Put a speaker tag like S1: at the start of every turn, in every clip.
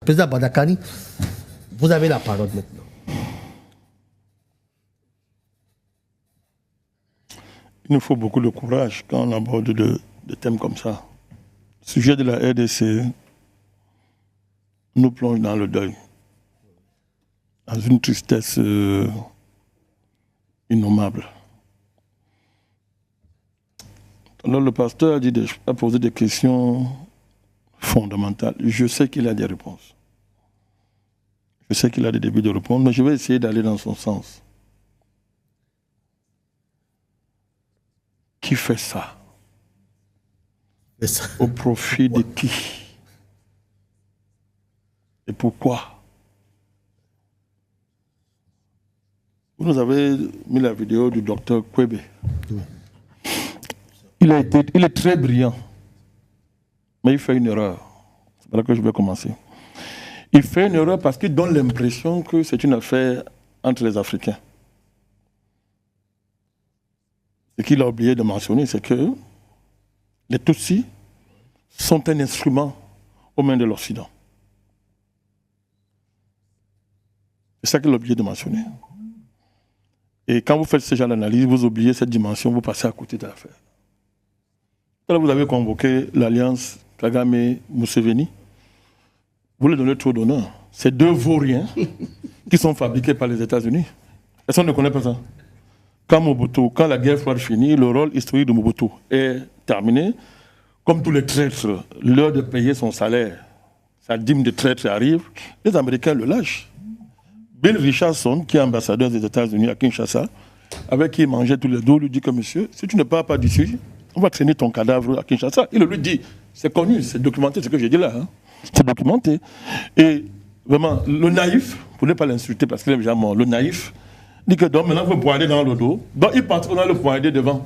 S1: Président Badakani, vous avez la parole maintenant.
S2: Il nous faut beaucoup de courage quand on aborde des thèmes comme ça. Le sujet de la RDC nous plonge dans le deuil, dans une tristesse innommable. Alors le pasteur a posé des questions fondamentales. Je sais qu'il a des réponses. Je sais qu'il a des débuts de réponse, mais je vais essayer d'aller dans son sens. Qui fait ça? Au profit de qui? Et pourquoi? Vous nous avez mis la vidéo du docteur Kwebe. Oui. Il est très brillant, mais il fait une erreur. C'est là que je vais commencer. Il fait une erreur parce qu'il donne l'impression que c'est une affaire entre les Africains. Ce qu'il a oublié de mentionner, c'est que les Tutsis sont un instrument aux mains de l'Occident. C'est ça qu'il a oublié de mentionner. Et quand vous faites ce genre d'analyse, vous oubliez cette dimension, vous passez à côté de l'affaire. Là, vous avez convoqué l'alliance Kagame-Museveni. Vous leur donnez trop d'honneur. C'est deux vauriens qui sont fabriqués par les États-Unis. Personne ne connaît pas ça. Quand la guerre froide finit, le rôle historique de Mobutu est terminé. Comme tous les traîtres, l'heure de payer son salaire, sa dîme de traître arrive, les Américains le lâchent. Bill Richardson, qui est ambassadeur des États-Unis à Kinshasa, avec qui il mangeait tous les deux, lui dit que monsieur, si tu ne pars pas d'ici, on va traîner ton cadavre à Kinshasa. Il lui dit, c'est connu, c'est documenté, ce que j'ai dit là. Hein. C'est documenté. Et vraiment, le naïf, pour ne pas l'insulter parce qu'il est déjà mort, le naïf, dit que donc maintenant il faut poignarder dans le dos. Donc il part, on a le poignarder devant.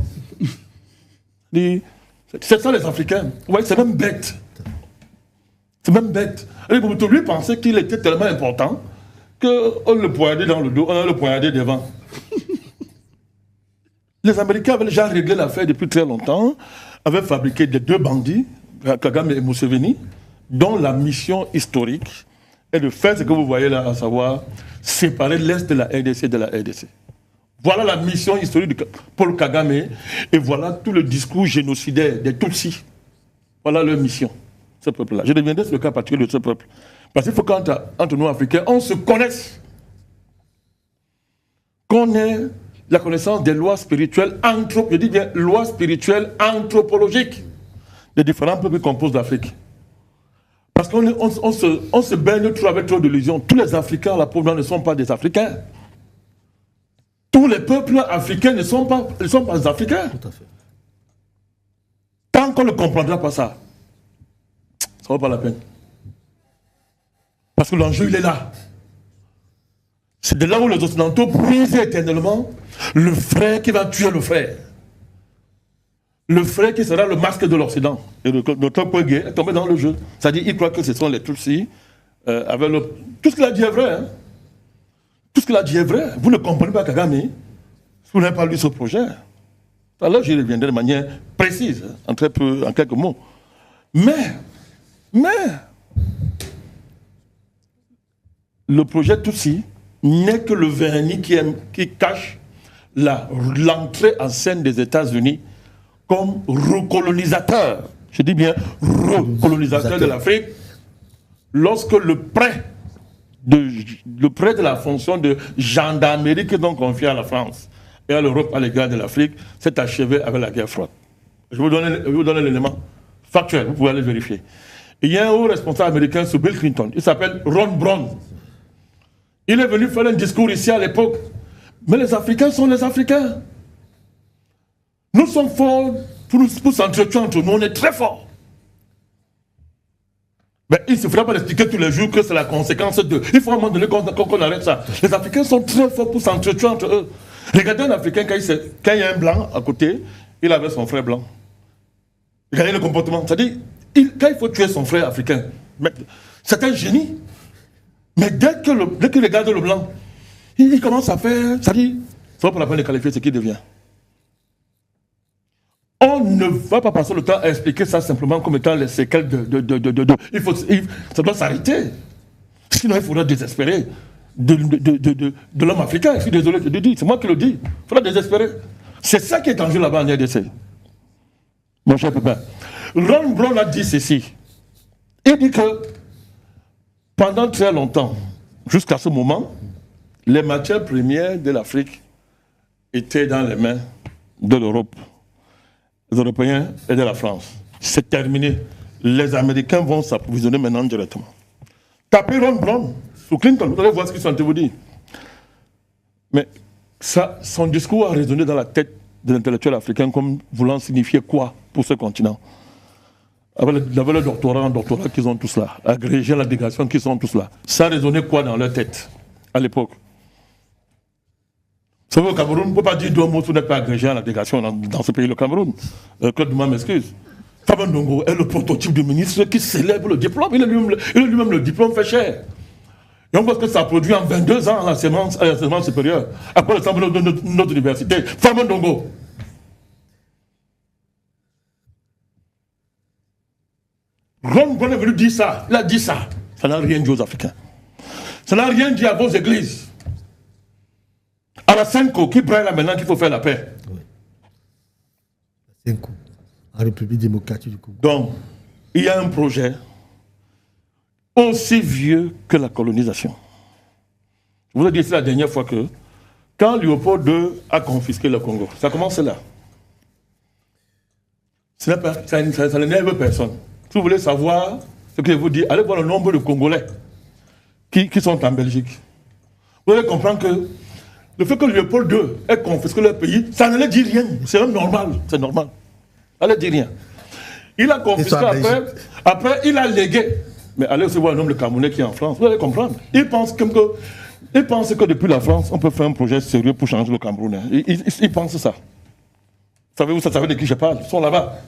S2: C'est ça les Africains. Vous voyez, c'est même bête. C'est même bête. Et lui pensait qu'il était tellement important qu'on le poignardait dans le dos, on a le poignardé devant. Les Américains avaient déjà réglé l'affaire depuis très longtemps, avaient fabriqué des deux bandits, Kagame et Museveni, dont la mission historique est de faire ce que vous voyez là, à savoir séparer l'Est de la RDC de la RDC. Voilà la mission historique de Paul Kagame et voilà tout le discours génocidaire des Tutsis. Voilà leur mission, ce peuple-là. Je reviendrai sur le cas particulier de ce peuple. Parce qu'il faut qu'entre nous, Africains, on se connaisse. Qu'on ait la connaissance des lois spirituelles, je dis bien lois spirituelles anthropologiques des différents peuples qui composent l'Afrique. Parce qu'on se baigne trop avec trop d'illusions. Tous les Africains, la pauvre, ne sont pas des Africains. Tous les peuples africains ne sont pas des Africains.
S1: Tout à fait.
S2: Tant qu'on ne comprendra pas ça, ça ne vaut pas la peine. Parce que l'enjeu, il est là. C'est de là où les Occidentaux puisent éternellement le frère qui va tuer le frère. Le frère qui sera le masque de l'Occident. Et le docteur Kwege est tombé dans le jeu. C'est-à-dire qu'il croit que ce sont les Tutsis. Tout ce qu'il a dit est vrai. Hein? Tout ce qu'il a dit est vrai. Vous ne comprenez pas Kagame. Vous n'avez pas lu ce projet. Alors j'y reviendrai de manière précise, en quelques mots. Mais, le projet Tutsi n'est que le vernis qui cache l'entrée en scène des États-Unis comme recolonisateur. Je dis bien recolonisateur de l'Afrique. Lorsque le prêt de la fonction de gendarmerie qu'ils ont confié à la France et à l'Europe à l'égard de l'Afrique s'est achevé avec la guerre froide. Je vais vous donner l'élément factuel, vous pouvez aller vérifier. Il y a un haut responsable américain sous Bill Clinton, il s'appelle Ron Brown. Il est venu faire un discours ici à l'époque. Mais les Africains sont les Africains. Nous sommes forts pour s'entretuer entre nous, on est très forts. Mais il ne suffira pas d'expliquer tous les jours que c'est la conséquence de... Il faut à un moment donné qu'on arrête ça. Les Africains sont très forts pour s'entretuer entre eux. Regardez un Africain, quand il y a un blanc à côté, il avait son frère blanc. Regardez le comportement. C'est-à-dire, quand il faut tuer son frère africain, c'est un génie. Mais dès qu'il regarde le blanc, il commence à faire... C'est-à-dire, ça va pas la peine de qualifier ce qu'il devient. On ne va pas passer le temps à expliquer ça simplement comme étant les séquelles ça doit s'arrêter. Sinon, il faudra désespérer de l'homme africain. Je suis désolé de le dire, c'est moi qui le dis. Il faudra désespérer. C'est ça qui est en jeu là-bas en RDC. Mon cher papa. Ron Brown a dit ceci. Il dit que pendant très longtemps, jusqu'à ce moment, les matières premières de l'Afrique étaient dans les mains de l'Europe, des Européens et de la France. C'est terminé. Les Américains vont s'approvisionner maintenant directement. Tapez Ron Brown sur Clinton, vous allez voir ce qu'ils sont en train de vous dire. Mais ça, son discours a résonné dans la tête de l'intellectuel africain comme voulant signifier quoi pour ce continent. Avec le doctorat qu'ils ont tous là, agrégé la délégation qu'ils sont tous là. Ça a résonné quoi dans leur tête à l'époque? Vous savez, au Cameroun, on ne peut pas dire deux mots si vous n'êtes pas agrégé à la délégation dans ce pays, le Cameroun. Claude Douma m'excuse. Faban Ndongo est le prototype de ministre qui célèbre le diplôme. Il est lui-même le diplôme fait cher. Et on voit que ça a produit en 22 ans l'enseignement supérieur. Après le centre de notre université. Faban Ndongo. Ron Brown est venu dire ça. Il a dit ça. Ça n'a rien dit aux Africains. Ça n'a rien dit à vos églises. À la Senko, qui prend là maintenant qu'il faut faire la paix.
S1: Oui. Senko, en République démocratique du Congo.
S2: Donc, il y a un projet aussi vieux que la colonisation. Je vous ai dit la dernière fois que quand Léopold II a confisqué le Congo, ça commence là. Ça n'énerve personne. Si vous voulez savoir ce que je vous dis, allez voir le nombre de Congolais qui sont en Belgique. Vous allez comprendre que le fait que Léopold II ait confisqué leur pays, ça ne leur dit rien. C'est même normal. C'est normal. Ça ne leur dit rien. Il a confisqué après, il a légué. Mais allez aussi voir le nombre de Camerounais qui est en France. Vous allez comprendre. Il pense que depuis la France, on peut faire un projet sérieux pour changer le Cameroun. Il pense ça. Savez-vous, ça savez de qui je parle? Ils sont là-bas.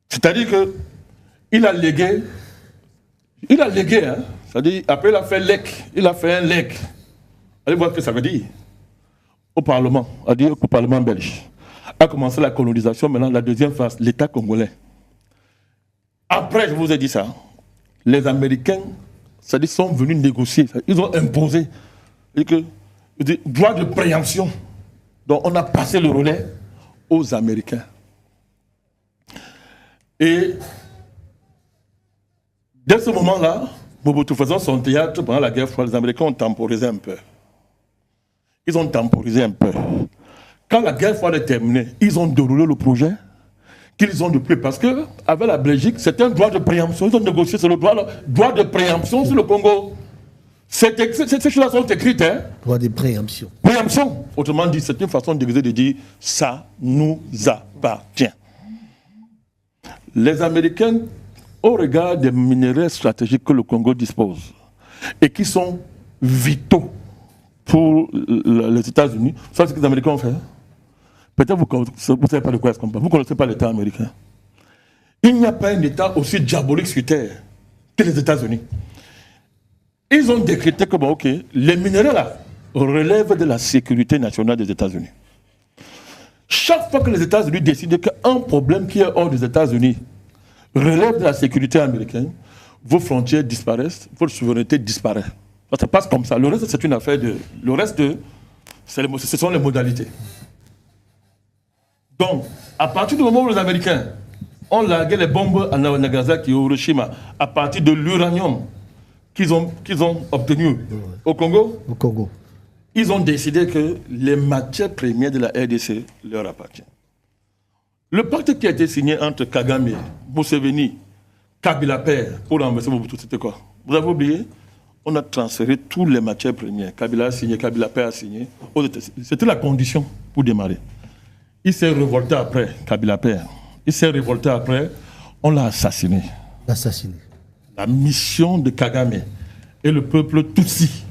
S2: C'est-à-dire qu'il a légué, hein. C'est-à-dire, après il a fait LEC, il a fait un LEC. Allez voir ce que ça veut dire. Au Parlement, au Parlement belge. A commencé la colonisation, maintenant la deuxième phase, l'État congolais. Après, je vous ai dit ça, les Américains, c'est-à-dire, sont venus négocier, ils ont imposé droit de préemption. Donc on a passé le relais aux Américains. Et dès ce moment-là, Mobutu faisant son théâtre pendant la guerre froide, les Américains ont temporisé un peu. Ils ont temporisé un peu. Quand la guerre froide est terminée, ils ont déroulé le projet qu'ils ont depuis. Parce qu'avec la Belgique, c'était un droit de préemption. Ils ont négocié sur le droit de préemption sur le Congo. Ces choses-là sont écrites. Hein?
S1: Droit de préemption.
S2: Préemption. Autrement dit, c'est une façon de dire ça nous appartient. Les Américains, au regard des minéraux stratégiques que le Congo dispose et qui sont vitaux pour les États-Unis, ça c'est ce que les Américains ont fait. Peut-être vous ne savez pas de quoi est-ce qu'on parle. Vous ne connaissez pas l'État américain. Il n'y a pas un État aussi diabolique sur Terre que les États-Unis. Ils ont décrété que, bon, ok, les minéraux là relèvent de la sécurité nationale des États-Unis. Chaque fois que les États-Unis décident qu'un problème qui est hors des États-Unis relève de la sécurité américaine, vos frontières disparaissent, votre souveraineté disparaît. Ça passe comme ça. Le reste, c'est une affaire de... Le reste, ce sont les modalités. Donc, à partir du moment où les Américains ont largué les bombes à Nagasaki et Hiroshima, à partir de l'uranium qu'ils ont obtenu au Congo, ils ont décidé que les matières premières de la RDC leur appartiennent. Le pacte qui a été signé entre Kagame, Museveni, Kabila père pour renverser Mobutu, c'était quoi? Vous avez oublié? On a transféré toutes les matières premières. Kabila a signé, Kabila père a signé. C'était la condition pour démarrer. Il s'est révolté après, Kabila père. Il s'est révolté après, on l'a assassiné.
S1: Assassiné.
S2: La mission de Kagame et le peuple Tutsi,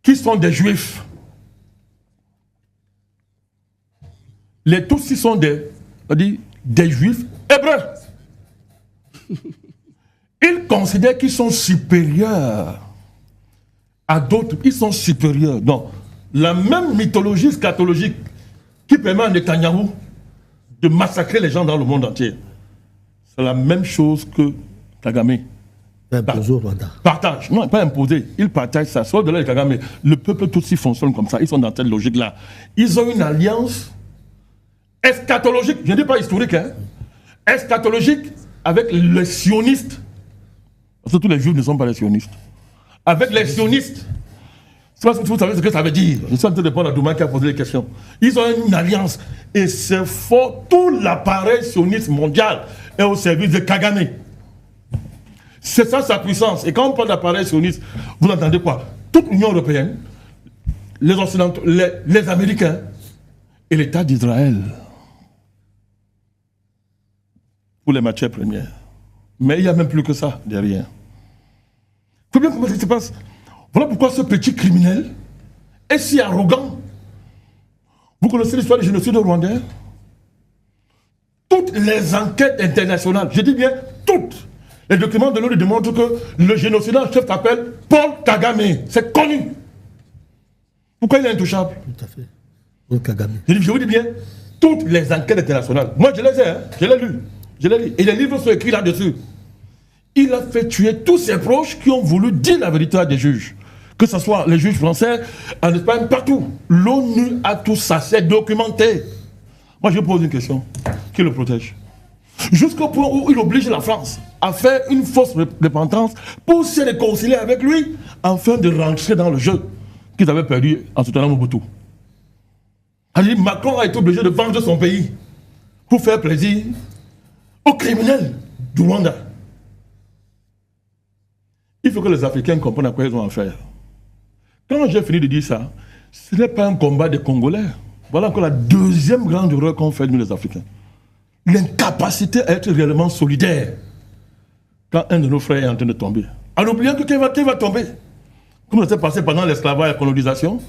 S2: qui sont des Juifs. Les Tutsis sont des Juifs hébreux. Ils considèrent qu'ils sont supérieurs à d'autres. Ils sont supérieurs. Donc, la même mythologie scatologique qui permet à Netanyahou de massacrer les gens dans le monde entier, c'est la même chose que Kagame
S1: Imposé au Rwanda.
S2: Partage. Non, pas imposé. Ils partagent ça. Soit de là, les Kagame, le peuple Tutsi fonctionne comme ça. Ils sont dans cette logique-là. Ils ont une alliance eschatologique, je ne dis pas historique, hein, eschatologique avec les sionistes. Parce que tous les juifs ne sont pas les sionistes. Avec les sionistes. C'est parce que vous savez ce que ça veut dire. Je suis en train de répondre à Douma qui a posé les questions. Ils ont une alliance. Et c'est fort. Tout l'appareil sioniste mondial est au service de Kagame. C'est ça sa puissance. Et quand on parle d'appareil sioniste, vous entendez quoi? Toute l'Union européenne, les Occidentaux, les Américains et l'État d'Israël. Pour les matières premières. Mais il n'y a même plus que ça derrière. Il faut bien comprendre ce qui se passe. Voilà pourquoi ce petit criminel est si arrogant. Vous connaissez l'histoire du génocide rwandais? Toutes les enquêtes internationales, je dis bien toutes, les documents de l'ONU démontrent que le génocide en chef s'appelle Paul Kagame. C'est connu. Pourquoi il est intouchable?
S1: Tout à fait. Paul Kagame.
S2: Je vous dis bien, toutes les enquêtes internationales. Moi, je les ai, hein, je les lu. Je l'ai lu. Et les livres sont écrits là-dessus. Il a fait tuer tous ses proches qui ont voulu dire la vérité à des juges. Que ce soit les juges français, en Espagne, partout. L'ONU a tout ça, c'est documenté. Moi, je pose une question. Qui le protège? Jusqu'au point où il oblige la France à faire une fausse repentance pour se réconcilier avec lui, afin de rentrer dans le jeu qu'ils avaient perdu en soutenant Mobutu. Alors, Macron a été obligé de vendre son pays pour faire plaisir aux criminels du Rwanda. Il faut que les Africains comprennent à quoi ils ont affaire. Quand j'ai fini de dire ça, ce n'est pas un combat des Congolais. Voilà encore la deuxième grande erreur qu'on fait nous les Africains. L'incapacité à être réellement solidaire quand un de nos frères est en train de tomber. En oubliant que qui va tomber. Comme ça s'est passé pendant l'esclavage et la colonisation,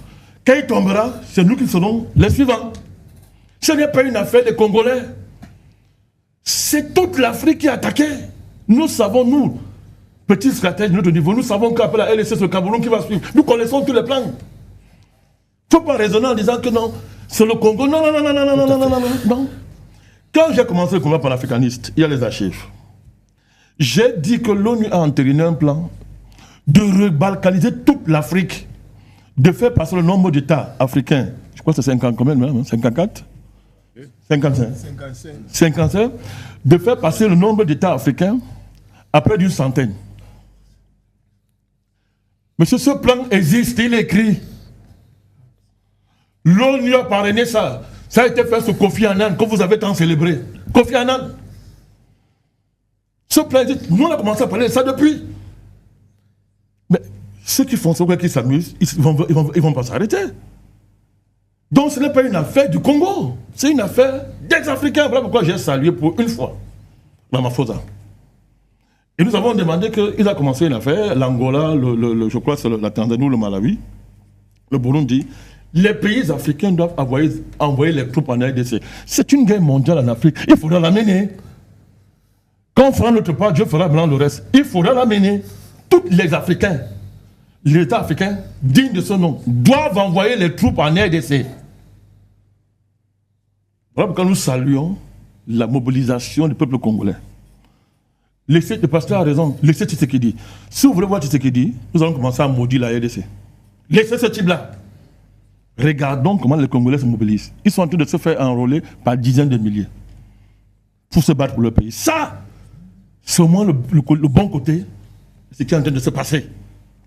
S2: quand il tombera, c'est nous qui serons les suivants. Ce n'est pas une affaire des Congolais. C'est toute l'Afrique qui est attaquée. Nous savons, nous, petits stratèges de notre niveau, nous savons qu'après la LSC, c'est le Cameroun qui va suivre. Nous connaissons tous les plans. Il ne faut pas raisonner en disant que non, c'est le Congo. Non, non, non, non, non, non, non, non, non, non. Quand j'ai commencé le combat panafricaniste, il y a les archives. J'ai dit que l'ONU a entériné un plan de rebalkaniser toute l'Afrique, de faire passer le nombre d'États africains. Je crois que c'est 50 combien même, 54 55. 55. De faire passer le nombre d'États africains à près d'une centaine. Monsieur, ce plan existe, il est écrit. L'ONU a parrainé ça. Ça a été fait sur Kofi Annan, que vous avez tant célébré. Kofi Annan. Ce plan existe. Nous, on a commencé à parler de ça depuis. Mais ceux qui font ça, qui s'amusent, ils vont pas s'arrêter. Donc ce n'est pas une affaire du Congo, c'est une affaire des Africains. Voilà pourquoi j'ai salué pour une fois Ramaphosa. Et nous avons demandé qu'il a commencé une affaire, l'Angola, je crois que c'est la Tanzanie ou le Malawi, le Burundi. Les pays africains doivent envoyer les troupes en RDC. C'est une guerre mondiale en Afrique, il faudra la mener. Quand on fera notre part, Dieu fera maintenant le reste. Il faudra la mener. Tous les Africains, l'État africain, digne de ce nom, doivent envoyer les troupes en RDC. Voilà pourquoi nous saluons la mobilisation du peuple congolais. Le pasteur a raison, laissez Tshisekedi. Si vous voulez voir Tshisekedi, nous allons commencer à maudire la RDC. Laissez ce type-là. Regardons comment les Congolais se mobilisent. Ils sont en train de se faire enrôler par dizaines de milliers pour se battre pour leur pays. Ça, c'est au moins le bon côté de ce qui est en train de se passer.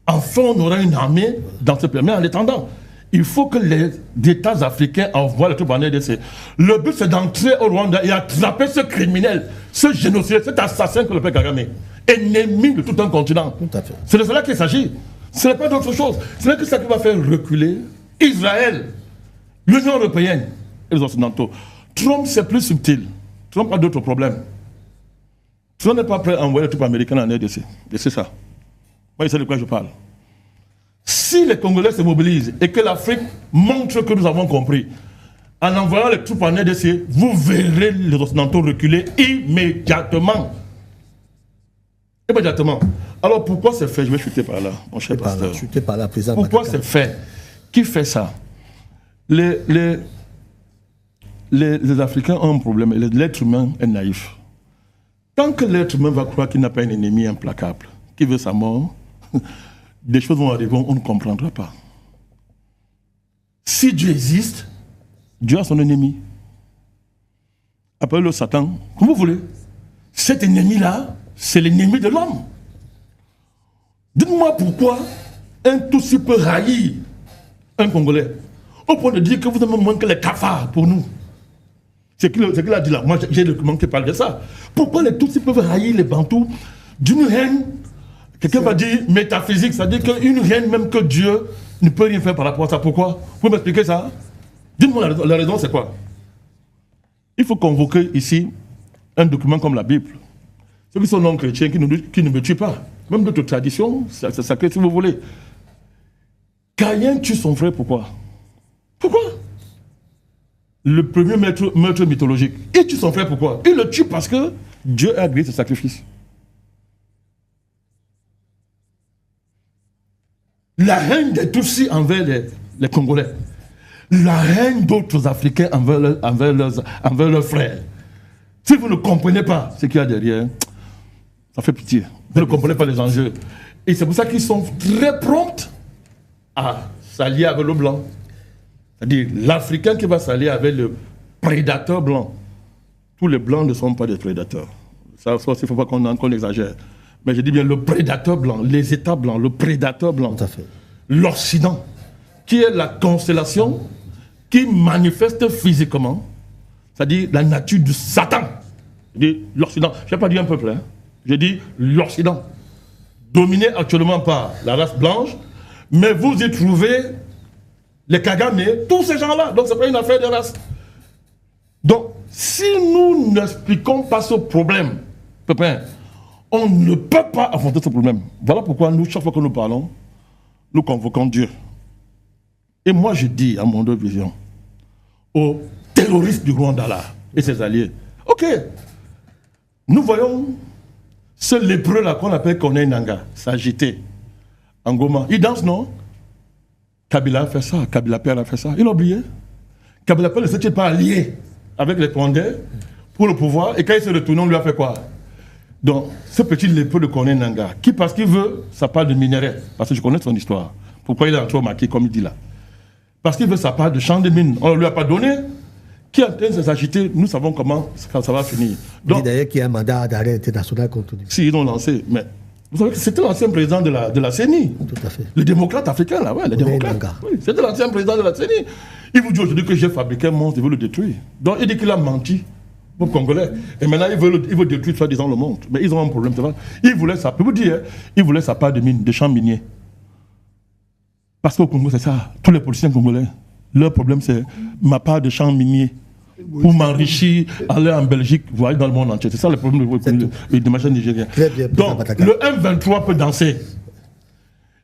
S2: Enfin, on aura une armée dans ce pays. Mais en attendant, il faut que les États africains envoient les troupes en RDC. Le but, c'est d'entrer au Rwanda et attraper ce criminel, ce génocide, cet assassin que le père Kagame, ennemi de tout un continent.
S1: Tout à fait.
S2: C'est de cela qu'il s'agit. Ce n'est pas d'autre chose. Ce n'est que ça qui va faire reculer Israël, l'Union européenne et les Occidentaux. Trump, c'est plus subtil. Trump a d'autres problèmes. Trump n'est pas prêt à envoyer les troupes américaines en RDC. Et c'est ça. Moi, je sais de quoi je parle. Si les Congolais se mobilisent et que l'Afrique montre que nous avons compris, en envoyant les troupes en RDC, vous verrez les Occidentaux reculer immédiatement. Immédiatement. Alors pourquoi c'est fait? Je vais chuter par là, mon cher pasteur.
S1: Chuter par là, président.
S2: Pourquoi c'est fait? Qui fait ça? Les Africains ont un problème. L'être humain est naïf. Tant que l'être humain va croire qu'il n'a pas un ennemi implacable, qui veut sa mort, des choses vont arriver, on ne comprendra pas. Si Dieu existe, Dieu a son ennemi. Appelez-le Satan, comme vous voulez. Cet ennemi-là, c'est l'ennemi de l'homme. Dites-moi pourquoi un Tutsi peut haïr un Congolais, au point de dire que vous avez moins que les cafards pour nous. C'est qu'il a dit là. Moi, j'ai le document qui parle de ça. Pourquoi les Tutsis peuvent haïr les Bantous d'une haine, quelqu'un va dire métaphysique, c'est-à-dire qu'une haine même que Dieu ne peut rien faire par rapport à ça. Pourquoi? Vous pouvez m'expliquer ça? Dites-moi la raison, c'est quoi? Il faut convoquer ici un document comme la Bible. Ceux qui sont non-chrétiens, qui ne me tuent pas. Même d'autres traditions, c'est sacré si vous voulez. Caïn tue son frère, pourquoi? Pourquoi? Le premier meurtre mythologique. Il tue son frère, pourquoi? Il le tue parce que Dieu a agréé ce sacrifice. La haine des Tutsis envers les Congolais. La haine d'autres Africains envers leurs frères. Si vous ne comprenez pas ce qu'il y a derrière, ça fait pitié. Vous ne comprenez pas les enjeux. Et c'est pour ça qu'ils sont très prompts à s'allier avec le blanc. C'est-à-dire l'Africain qui va s'allier avec le prédateur blanc. Tous les blancs ne sont pas des prédateurs. Ça, il ne faut pas qu'on exagère. Mais je dis bien le prédateur blanc, les États blancs, le prédateur blanc.
S1: Tout à fait.
S2: L'Occident, qui est la constellation qui manifeste physiquement, c'est-à-dire la nature du Satan. Je dis l'Occident, je n'ai pas dit un peuple, hein. Je dis l'Occident, dominé actuellement par la race blanche, mais vous y trouvez les Kagame, tous ces gens-là. Donc, ce n'est pas une affaire de race. Donc, si nous n'expliquons pas ce problème, Pépin, on ne peut pas affronter ce problème. Voilà pourquoi nous, chaque fois que nous parlons, nous convoquons Dieu. Et moi, je dis à mon vision, aux terroristes du Rwanda là, et ses alliés, ok, nous voyons ce lépreux là qu'on appelle Corneille Nangaa s'agiter en Goma. Il danse, non? Kabila a fait ça, Kabila Père a fait ça. Il a oublié. Kabila Père ne s'était pas allié avec les Rwandais pour le pouvoir, et quand il s'est retourné, on lui a fait quoi? Donc, ce petit lépreux de Corneille Nangaa, qui parce qu'il veut, ça parle de minerais, parce que je connais son histoire. Pourquoi il est entré au maquis, comme il dit là? Parce qu'il veut sa part de champ de mine. On ne lui a pas donné. Qui est en train de s'agiter, nous savons comment ça va finir.
S1: Donc, d'ailleurs, qu'il y a un mandat d'arrêt international contre lui.
S2: Si, ils l'ont lancé. Mais vous savez que c'était l'ancien président de la CENI.
S1: Tout à fait.
S2: Le démocrate africain, là, ouais, le démocrate. Oui, c'était l'ancien président de la CENI. Il vous dit aujourd'hui que j'ai fabriqué un monstre, il veut le détruire. Donc, il dit qu'il a menti aux Congolais. Et maintenant, il veut détruire, soi-disant, le monde. Mais ils ont un problème, c'est vrai. Il voulait ça, je vous dire, il voulait sa part de mine, de champs miniers. Parce qu'au Congo, c'est ça. Tous les politiciens congolais, leur problème, c'est ma part de champs miniers. Pour m'enrichir, aller en Belgique, voyager dans le monde entier. C'est ça le problème de machin nigérien. Donc, le M23 peut danser.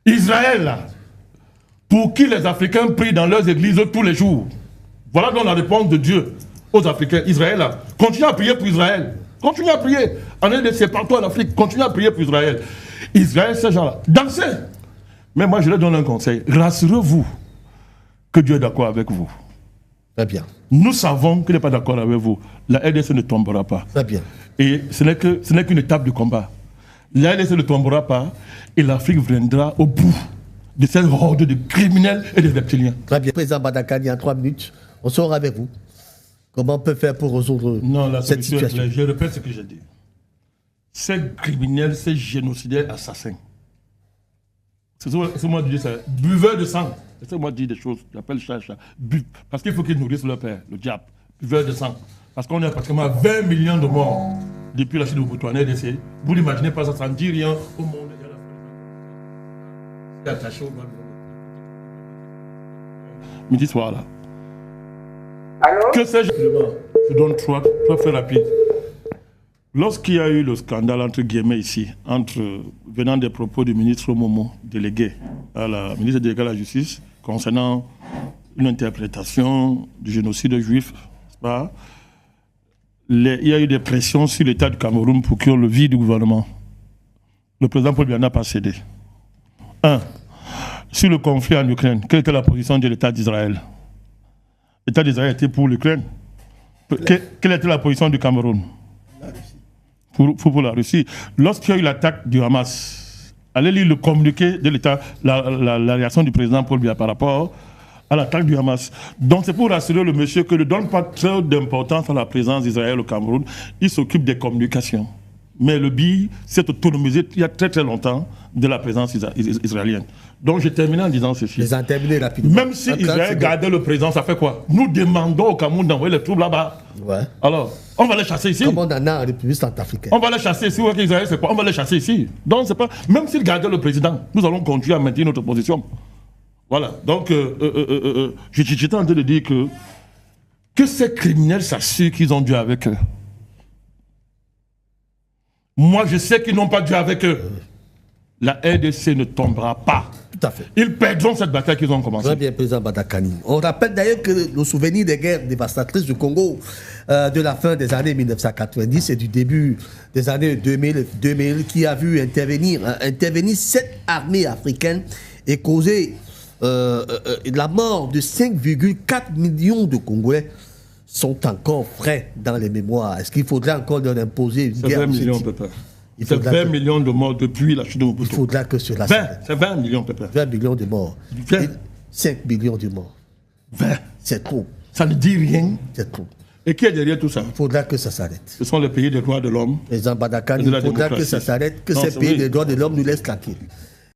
S2: Israël, là, pour qui les Africains prient dans leurs églises tous les jours. Voilà donc la réponse de Dieu aux Africains. Israël, là, continuez à prier pour Israël. Continuez à prier. En RDC, partout en Afrique, continuez à prier pour Israël. Israël, ces gens-là, dansez. Mais moi, je leur donne un conseil. Rassurez-vous que Dieu est d'accord avec vous.
S1: Très bien.
S2: Nous savons qu'il n'est pas d'accord avec vous. La RDC ne tombera pas.
S1: Très bien.
S2: Et ce n'est qu'une étape du combat. La RDC ne tombera pas et l'Afrique viendra au bout de cette horde de criminels et de reptiliens.
S1: Très bien. Président Badakani, en 3 minutes, on sera avec vous. Comment on peut faire pour résoldre cette situation?
S2: Je répète ce que j'ai dit. Ces criminels, ces génocidaires assassins, c'est moi qui dis ça, buveurs de sang. C'est moi qui dis des choses, j'appelle ça. Parce qu'il faut qu'ils nourrissent leur père, le diable, buveurs de sang. Parce qu'on est pratiquement 20 millions de morts depuis la Chine de Mobutu en RDC. Vous n'imaginez pas ça, ça ne dit rien au monde. C'est attaché au monde. Midi soir là.
S3: Allô?
S2: Que sais-je? Je donne trois faits rapides. Lorsqu'il y a eu le scandale, entre guillemets, ici, venant des propos du ministre Momo, délégué à la ministre déléguée à la Justice, concernant une interprétation du génocide juif, n'est-ce pas? Il y a eu des pressions sur l'État du Cameroun pour qu'il y ait le vide du gouvernement. Le président Paul Biya n'a pas cédé. Sur le conflit en Ukraine, quelle était la position de l'État d'Israël? L'État d'Israël était pour l'Ukraine. Quelle était la position du Cameroun? Pour la Russie. Lorsqu'il y a eu l'attaque du Hamas Allez lire le communiqué de l'État, la réaction du président Paul Biya par rapport à l'attaque du Hamas. Donc c'est pour rassurer le monsieur que ne donne pas trop d'importance à la présence d'Israël au Cameroun. Il s'occupe des communications. Mais le BI s'est autonomisé il y a très très longtemps de la présence israélienne. Donc je termine en disant ceci.
S1: Les en terminer rapidement.
S2: Même si Israël gardait le président, ça fait quoi? Nous demandons au Cameroun d'envoyer les troupes là-bas.
S1: Ouais.
S2: Alors, on va les chasser ici.
S1: Comme on en a en République centrafricaine.
S2: On va les chasser ici. Israël, c'est quoi? On va les chasser ici. Donc c'est pas. Même s'il gardait le président, nous allons continuer à maintenir notre position. Voilà. Donc, j'étais en train de dire que ces criminels s'assurent qu'ils ont Dieu avec eux. Moi, je sais qu'ils n'ont pas Dieu avec eux. La RDC ne tombera pas.
S1: Tout à fait.
S2: Ils perdront cette bataille qu'ils ont commencée.
S1: Très bien, président Badakani. On rappelle d'ailleurs que le souvenir des guerres dévastatrices du Congo de la fin des années 1990 et du début des années 2000 qui a vu intervenir 7 armées africaines et causer la mort de 5,4 millions de Congolais sont encore frais dans les mémoires. Est-ce qu'il faudrait encore leur imposer une guerre?
S2: 20 millions, Pépé. C'est 20 millions de morts depuis la chute de Mobutu.
S1: Il faudra que cela
S2: 20, c'est 20 millions, Pépé.
S1: 20 millions de morts.
S2: 20.
S1: 5 millions de morts.
S2: 20.
S1: C'est trop.
S2: Ça ne dit rien.
S1: C'est trop.
S2: Et qui est derrière tout ça?
S1: Il faudra que ça s'arrête.
S2: Ce sont les pays des droits de l'homme.
S1: Président Badakani, il faudra que ça s'arrête, que ces pays des droits de l'homme nous laissent tranquilles.